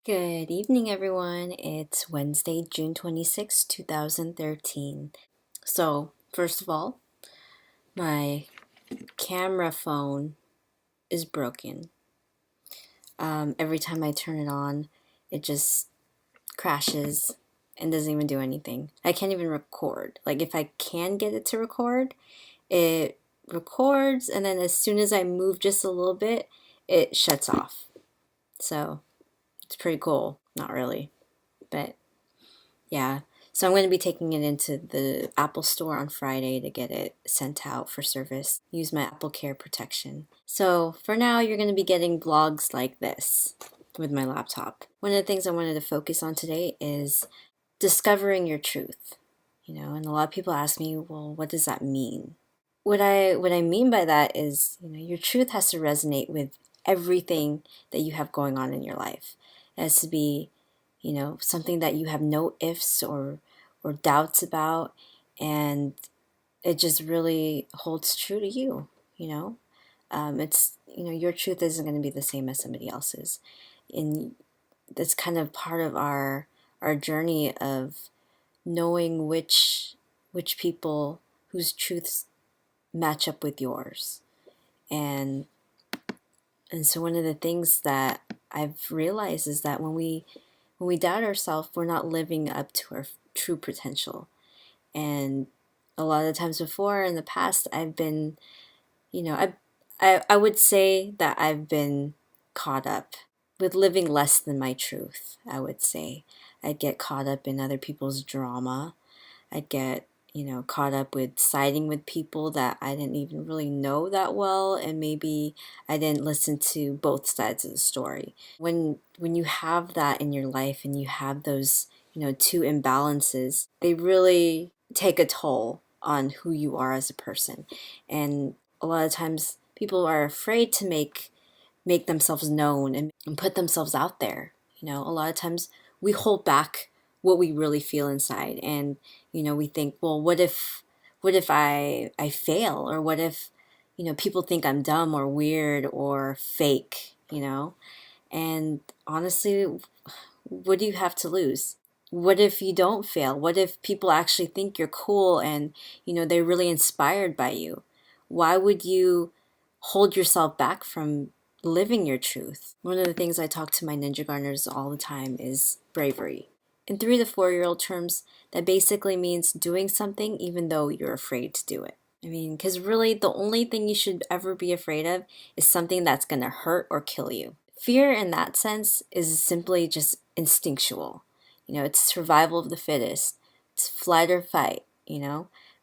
Good evening, everyone. It's Wednesday, June 26, 2013. So, first of all, my camera phone is broken. Every time I turn it on, it just crashes and doesn't even do anything. I can't even record. Like, if I can get it to record, it records, and then as soon as I move just a little bit, it shuts off. So, it's pretty cool. Not really, but yeah. So I'm going to be taking it into the Apple Store on Friday to get it sent out for service. Use my Apple Care protection. So for now, you're going to be getting vlogs like this with my laptop. One of the things I wanted to focus on today is discovering your truth. And a lot of people ask me, well, what does that mean? What I mean by that is, your truth has to resonate with everything that you have going on in your life. It has to be something that you have no ifs or doubts about, and it just really holds true to you. It's your truth isn't going to be the same as somebody else's, and that's kind of part of our journey of knowing which people whose truths match up with yours, and so one of the things that I've realized is that when we doubt ourselves, we're not living up to our true potential. And a lot of times before in the past, I've been, I would say that I've been caught up with living less than my truth, I would say. I'd get caught up in other people's drama. I'd get, caught up with siding with people that I didn't even really know that well, and maybe I didn't listen to both sides of the story. When you have that in your life and you have those, two imbalances, they really take a toll on who you are as a person. And a lot of times people are afraid to make themselves known and put themselves out there. A lot of times we hold back what we really feel inside, and we think, well, what if I fail, or what if people think I'm dumb or weird or fake. And honestly, what do you have to lose? What if you don't fail? What if people actually think you're cool and they're really inspired by you? Why would you hold yourself back from living your truth? One of the things I talk to my ninja gardeners all the time is bravery. In 3 to 4 year old terms, that basically means doing something even though you're afraid to do it. I mean, because really the only thing you should ever be afraid of is something that's going to hurt or kill you. Fear in that sense is simply just instinctual. It's survival of the fittest. It's flight or fight.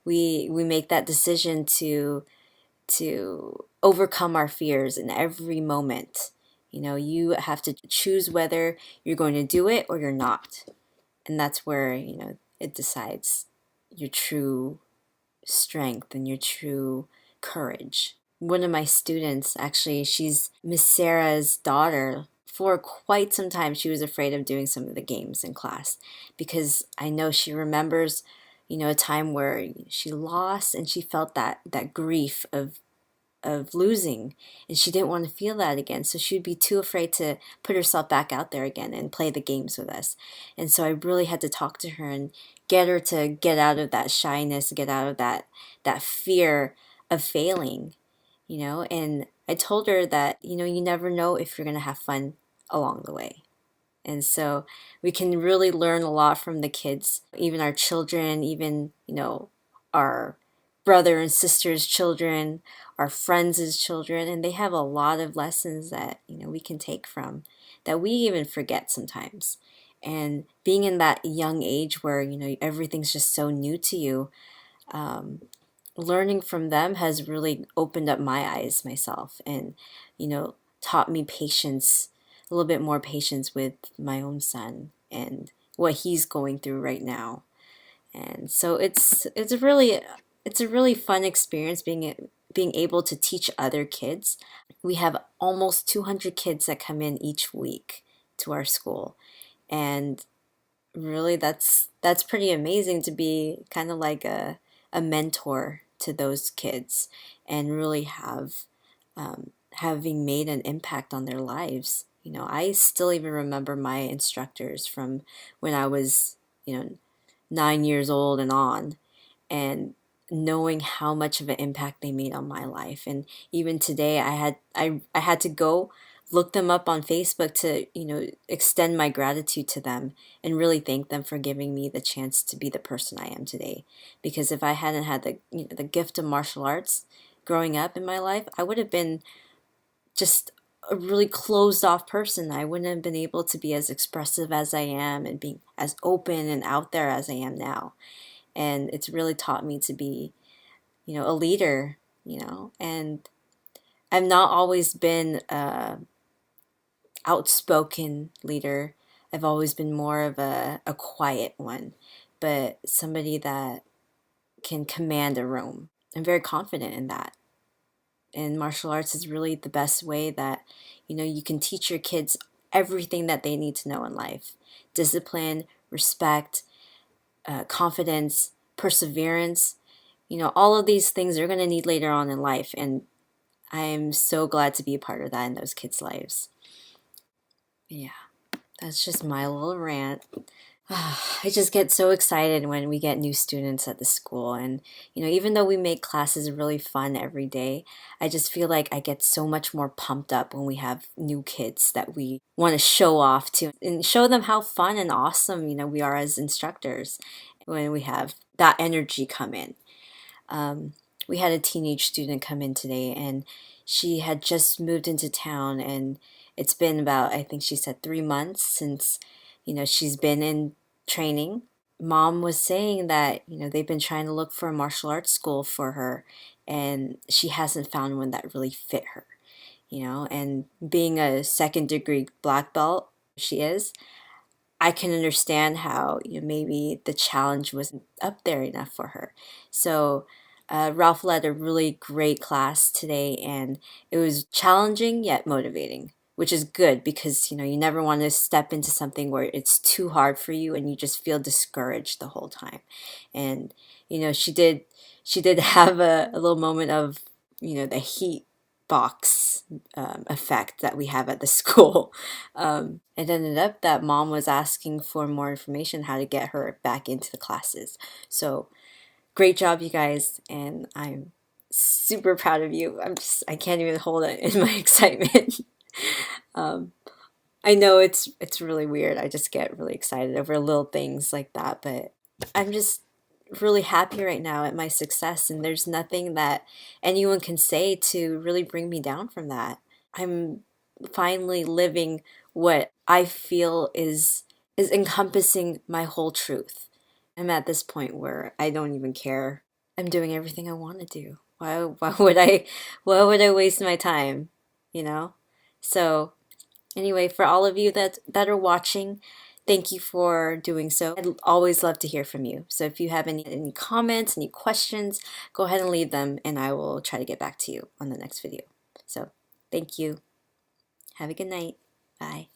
We make that decision to overcome our fears in every moment. You have to choose whether you're going to do it or you're not. And that's where, it decides your true strength and your true courage. One of my students, actually, she's Miss Sarah's daughter. For quite some time, she was afraid of doing some of the games in class because I know she remembers, a time where she lost and she felt that grief of losing, and she didn't want to feel that again, so she'd be too afraid to put herself back out there again and play the games with us. And so I really had to talk to her and get her to get out of that shyness, get out of that fear of failing. And I told her that you never know if you're going to have fun along the way. And so we can really learn a lot from the kids, even our children, even our brother and sister's children, our friends' children, and they have a lot of lessons that we can take from that we even forget sometimes. And being in that young age where everything's just so new to you, learning from them has really opened up my eyes myself, and taught me patience, a little bit more patience with my own son and what he's going through right now. And so it's a really fun experience being able to teach other kids. We have almost 200 kids that come in each week to our school, and really that's pretty amazing to be kind of like a mentor to those kids and really having made an impact on their lives I still even remember my instructors from when I was, 9 years old and on, and knowing how much of an impact they made on my life. And even today, I had to go look them up on Facebook to, extend my gratitude to them and really thank them for giving me the chance to be the person I am today. Because if I hadn't had the gift of martial arts growing up in my life, I would have been just a really closed off person. I wouldn't have been able to be as expressive as I am and being as open and out there as I am now. And it's really taught me to be, a leader, and I've not always been a outspoken leader. I've always been more of a quiet one, but somebody that can command a room. I'm very confident in that. And martial arts is really the best way that, you can teach your kids everything that they need to know in life: discipline, respect, confidence, perseverance. All of these things they're going to need later on in life. And I'm so glad to be a part of that in those kids' lives. Yeah, that's just my little rant. I just get so excited when we get new students at the school. And, even though we make classes really fun every day, I just feel like I get so much more pumped up when we have new kids that we want to show off to and show them how fun and awesome, we are as instructors when we have that energy come in. Um, we had a teenage student come in today, and she had just moved into town, and it's been about, I think she said, 3 months since, she's been in training. Mom was saying that, they've been trying to look for a martial arts school for her, and she hasn't found one that really fit her, and being a second degree black belt, she is. I can understand how, maybe the challenge wasn't up there enough for her. So Ralph led a really great class today, and it was challenging yet motivating, which is good because you never want to step into something where it's too hard for you and you just feel discouraged the whole time. And she did have a little moment of the heat box effect that we have at the school. It ended up that mom was asking for more information how to get her back into the classes. So great job, you guys, and I'm super proud of you. I can't even hold it in my excitement. um, I know it's really weird. I just get really excited over little things like that, but I'm just really happy right now at my success, and there's nothing that anyone can say to really bring me down from that. I'm finally living what I feel is encompassing my whole truth. I'm at this point where I don't even care. I'm doing everything I want to do. Why would I waste my time, you know? So anyway, for all of you that are watching, thank you for doing so. I'd always love to hear from you. So if you have any comments, any questions, go ahead and leave them and I will try to get back to you on the next video. So thank you. Have a good night. Bye.